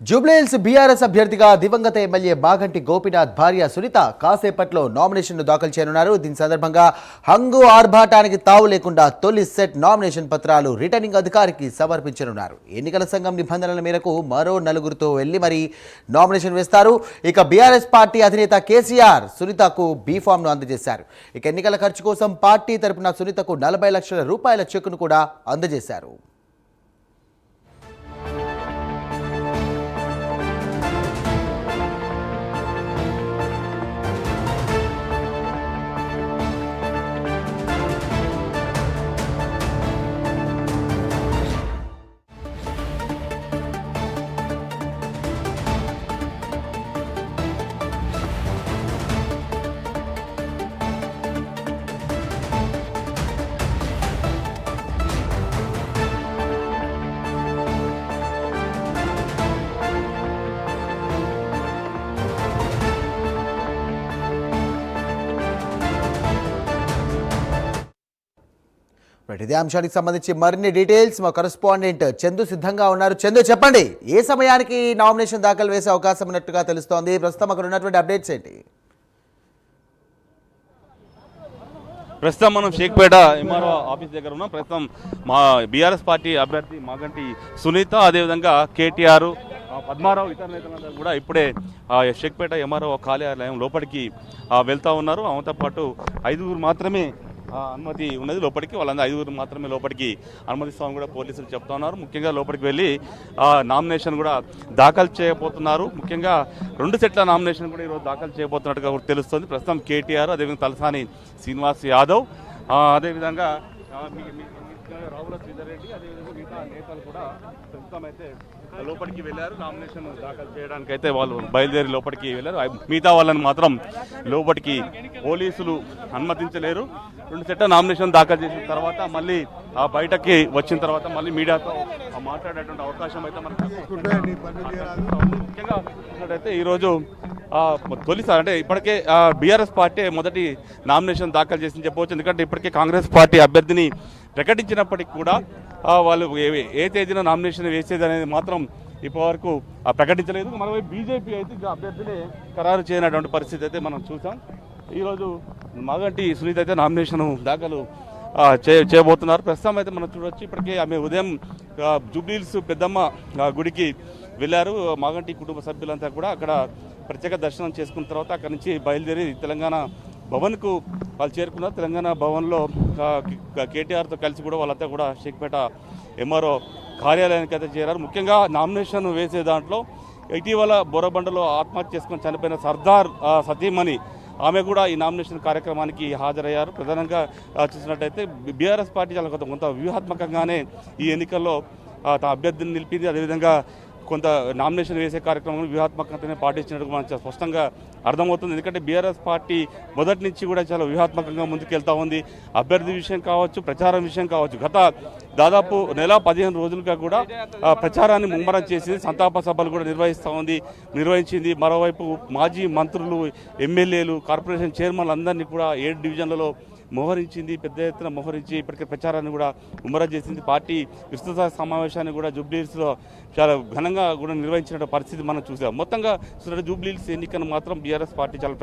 Jubilee Hills BRS అభ్యర్థిగా దివంగత MLA Maganti Gopinath భార్య సునీత కాసేపట్లో నామినేషన్ను దాఖలు చేయనున్నారు. దీని సందర్భంగా హంగు ఆర్భాటానికి తావు లేకుండా తొలి సెట్ నామినేషన్ పత్రాలు రిటర్నింగ్ అధికారికి సమర్పించనున్నారు. ఎన్నికల సంఘం నిబంధనల మేరకు మరో నలుగురితో వెళ్లి మరి నామినేషన్ వేస్తారు. ఇక బీఆర్ఎస్ పార్టీ అధినేత కేసీఆర్ సునీతకు బీ ఫామ్ను అందజేశారు. ఇక ఎన్నికల ఖర్చు కోసం పార్టీ తరపున సునీతకు 40 లక్షల రూపాయల చెక్కును కూడా అందజేశారు. ఇదే అంశానికి సంబంధించి మరిన్ని డీటెయిల్స్ మా కరెస్పాండెంట్ చందు సిద్ధంగా ఉన్నారు. చందు, చెప్పండి, ఏ సమయానికి నామినేషన్ దాఖలు వేసే అవకాశం ఉన్నట్టుగా తెలుస్తోంది? ప్రస్తుతం అక్కడ ఉన్నటువంటి అప్డేట్స్ ఏంటి? ప్రస్తుతం మనం షేక్పేట ఎంఆర్ఓ ఆఫీస్ దగ్గర ఉన్నాం. ప్రస్తుతం మా బీఆర్ఎస్ పార్టీ అభ్యర్థి మాగంటి సునీత, అదేవిధంగా కేటీఆర్, పద్మారావు, ఇతర నేతలందరూ కూడా ఇప్పుడే షేక్పేట ఎంఆర్ఓ కార్యాలయం లోపలికి వెళ్తూ ఉన్నారు. ఆమెతో పాటు 5 మాత్రమే అనుమతి ఉన్నది లోపలికి. వాళ్ళందరూ 5 మాత్రమే లోపలికి అనుమతిస్తామని కూడా పోలీసులు చెప్తా ఉన్నారు. ముఖ్యంగా లోపలికి వెళ్ళి నామినేషన్ కూడా దాఖలు చేయబోతున్నారు. ముఖ్యంగా 2 సెట్ల నామినేషన్ కూడా ఈరోజు దాఖలు చేయబోతున్నట్టుగా కూడా తెలుస్తుంది. ప్రస్తుతం కేటీఆర్, అదేవిధంగా తలసాని శ్రీనివాస్ యాదవ్, అదేవిధంగా రావుల శ్రీధర్ రెడ్డి, అదేవిధంగా మిగతా నేతలు కూడా ప్రస్తుతం అయితే లోపలికి వెళ్ళారు. నామినేషన్ దాఖలు చేయడానికి అయితే వాళ్ళు బయలుదేరి లోపలికి వెళ్ళారు. మిగతా వాళ్ళని మాత్రం లోపలికి పోలీసులు అనుమతించలేరు. 2 సెట్ల నామినేషన్ దాఖలు చేసిన తర్వాత మళ్ళీ బయటకి వచ్చిన తర్వాత మళ్ళీ మీడియాతో మాట్లాడేటువంటి అవకాశం అయితే మనకు ముఖ్యంగా చూసినట్టయితే ఈరోజు తొలిసారి అంటే ఇప్పటికే బీఆర్ఎస్ పార్టీ మొదటి నామినేషన్ దాఖలు చేసింది చెప్పవచ్చు. ఎందుకంటే ఇప్పటికే కాంగ్రెస్ పార్టీ అభ్యర్థిని ప్రకటించినప్పటికీ కూడా వాళ్ళు ఏ తేదీన నామినేషన్ వేసేది అనేది మాత్రం ఇప్పటివరకు ప్రకటించలేదు. మరోవైపు బీజేపీ అయితే అభ్యర్థిని ఖరారు చేయనటువంటి పరిస్థితి అయితే మనం చూసాం. ఈరోజు మాగంటి సునీత అయితే నామినేషన్ దాఖలు చేయబోతున్నారు. ప్రస్తుతం అయితే మనం చూడవచ్చు, ఇప్పటికే ఆమె ఉదయం జూబ్లీహిల్స్ పెద్దమ్మ గుడికి వెళ్ళారు. మాగంటి కుటుంబ సభ్యులంతా కూడా అక్కడ ప్రత్యేక దర్శనం చేసుకున్న తర్వాత అక్కడి నుంచి బయలుదేరి తెలంగాణ భవన్కు వాళ్ళు చేరుకున్నారు. తెలంగాణ భవన్లో కేటీఆర్తో కలిసి కూడా వాళ్ళంతా కూడా షేక్పేట ఎంఆర్ఓ కార్యాలయానికి అయితే చేరారు. ముఖ్యంగా నామినేషన్ వేసే దాంట్లో ఇటీవల బొరబండలో ఆత్మహత్య చేసుకొని చనిపోయిన సర్దార్ సతీమణి ఆమె కూడా ఈ నామినేషన్ కార్యక్రమానికి హాజరయ్యారు. ప్రధానంగా చూసినట్టయితే బీఆర్ఎస్ పార్టీ చాలా కొంత వ్యూహాత్మకంగానే ఈ ఎన్నికల్లో తన అభ్యర్థిని నిలిపింది. అదేవిధంగా కొంత నామినేషన్ వేసే కార్యక్రమం వ్యూహాత్మకతనే పాటించినట్టు మనకు స్పష్టంగా అర్థమవుతుంది. ఎందుకంటే బీఆర్ఎస్ పార్టీ మొదటి నుంచి కూడా చాలా వ్యూహాత్మకంగా ముందుకెళ్తా ఉంది. అభ్యర్థి విషయం కావచ్చు, ప్రచారం విషయం కావచ్చు. గత దాదాపు నెల 15 రోజులుగా కూడా ప్రచారాన్ని ముమ్మరం చేసింది. సంతాప సభలు కూడా నిర్వహించింది. మరోవైపు మాజీ మంత్రులు, ఎమ్మెల్యేలు, కార్పొరేషన్ చైర్మన్లు అందరినీ కూడా 7 డివిజన్లలో మోహరించింది. పెద్ద ఎత్తున మోహరించి ఇప్పటికే ప్రచారాన్ని కూడా ముమ్మరం చేసింది. పార్టీ విస్తృత సమావేశాన్ని కూడా జూబ్లీహిల్స్లో చాలా ఘనంగా కూడా నిర్వహించిన పరిస్థితి మనం చూసాం. మొత్తంగా జూబ్లీహిల్స్ ఎన్నికను మాత్రం బీఆర్ఎస్ పార్టీ చాలా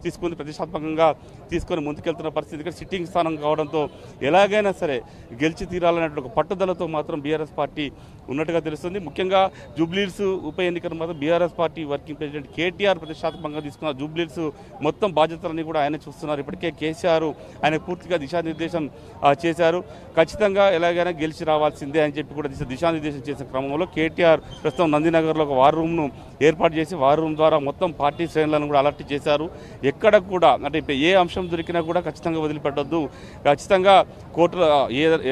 తీసుకుని ప్రతిష్టాత్మకంగా తీసుకొని ముందుకెళ్తున్న పరిస్థితి. ఇక్కడ సిట్టింగ్ స్థానం కావడంతో ఎలాగైనా సరే గెలిచి తీరాలనేటువంటి ఒక పట్టుదలతో మాత్రం బీఆర్ఎస్ పార్టీ ఉన్నట్టుగా తెలుస్తుంది. ముఖ్యంగా జూబ్లీహిల్స్ ఉప ఎన్నికను మాత్రం BRS party working president KTR ప్రతిష్టాత్మకంగా తీసుకున్నారు. జూబ్లీహిల్స్ మొత్తం బాధ్యతలన్నీ కూడా ఆయన చూస్తున్నారు. ఇప్పటికే కేసీఆర్ ఆయన పూర్తిగా దిశానిర్దేశం చేశారు. ఖచ్చితంగా ఎలాగైనా గెలిచి రావాల్సిందే అని చెప్పి కూడా దిశానిర్దేశం చేసిన క్రమంలో కేటీఆర్ ప్రస్తుతం నందినగర్లో ఒక వార్ రూమ్ను ఏర్పాటు చేసి వార్ రూమ్ ద్వారా మొత్తం పార్టీ శ్రేణులను కూడా అలర్ట్ చేశారు. ఎక్కడ కూడా అంటే ఏ అంశం దొరికినా కూడా ఖచ్చితంగా వదిలిపెట్టొద్దు. ఖచ్చితంగా కోర్టులో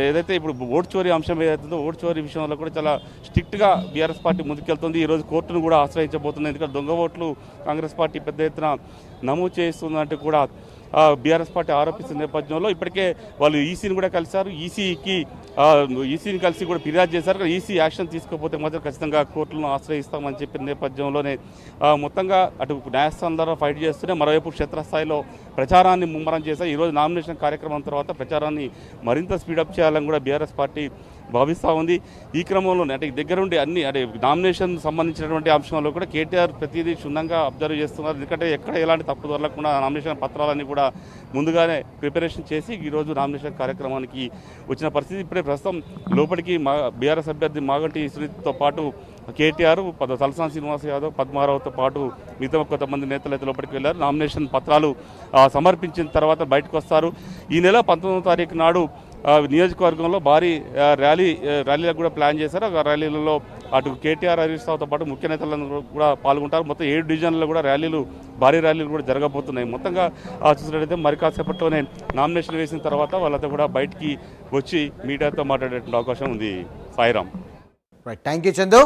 ఏదైతే ఇప్పుడు ఓటు చోరీ అంశం ఏదైతుందో ఓటు చోరీ విషయంలో కూడా చాలా స్ట్రిక్ట్గా బీఆర్ఎస్ పార్టీ ముందుకెళ్తుంది. ఈరోజు కోర్టును కూడా ఆశ్రయించబోతుంది. ఎందుకంటే దొంగ ఓట్లు కాంగ్రెస్ పార్టీ పెద్ద ఎత్తున నమోదు చేస్తుందంటే కూడా బీఆర్ఎస్ పార్టీ ఆరోపిస్తున్న నేపథ్యంలో ఇప్పటికే వాళ్ళు ఈసీని కూడా కలిశారు. ఈసీని కలిసి కూడా ఫిర్యాదు చేశారు. ఈసీ యాక్షన్ తీసుకోకపోతే మాత్రం ఖచ్చితంగా కోర్టులను ఆశ్రయిస్తామని చెప్పిన నేపథ్యంలోనే మొత్తంగా అటు న్యాయస్థానం ద్వారా ఫైట్ చేస్తూనే మరోవైపు క్షేత్రస్థాయిలో ప్రచారాన్ని ముమ్మరం చేశారు. ఈరోజు నామినేషన్ కార్యక్రమం తర్వాత ప్రచారాన్ని మరింత స్పీడప్ చేయాలని కూడా బీఆర్ఎస్ పార్టీ భావిస్తూ ఉంది. ఈ క్రమంలోనే అంటే దగ్గరుండి అన్ని అంటే నామినేషన్ సంబంధించినటువంటి అంశంలో కూడా కేటీఆర్ ప్రతిదీ క్షుణ్ణంగా అబ్జర్వ్ చేస్తున్నారు. ఎందుకంటే ఎక్కడ ఎలాంటి తప్పు దొరకకుండా నామినేషన్ పత్రాలన్నీ కూడా ముందుగానే ప్రిపరేషన్ చేసి ఈరోజు నామినేషన్ కార్యక్రమానికి వచ్చిన పరిస్థితి. ఇప్పుడే ప్రస్తుతం లోపలికి బీఆర్ఎస్ అభ్యర్థి మాగంటి సునీతతో పాటు కేటీఆర్, తలసాని శ్రీనివాస్ యాదవ్, పద్మారావుతో పాటు మిగతా కొంతమంది నేతలు అయితే లోపలికి వెళ్ళారు. నామినేషన్ పత్రాలు సమర్పించిన తర్వాత బయటకు వస్తారు. ఈ నెల 19వ తారీఖు నాడు నియోజకవర్గంలో భారీ ర్యాలీలకు కూడా ప్లాన్ చేశారు. ఆ ర్యాలీలలో అటు కేటీఆర్, హరీష్ రావుతో పాటు ముఖ్య నేతలను కూడా పాల్గొంటారు. మొత్తం 7 డివిజన్లలో కూడా భారీ ర్యాలీలు కూడా జరగబోతున్నాయి. మొత్తంగా చూసినట్టయితే మరి కాసేపట్లోనే నామినేషన్ వేసిన తర్వాత వాళ్ళతో కూడా బయటికి వచ్చి మీడియాతో మాట్లాడేటువంటి అవకాశం ఉంది. Sairam. Right, thank you Chandu.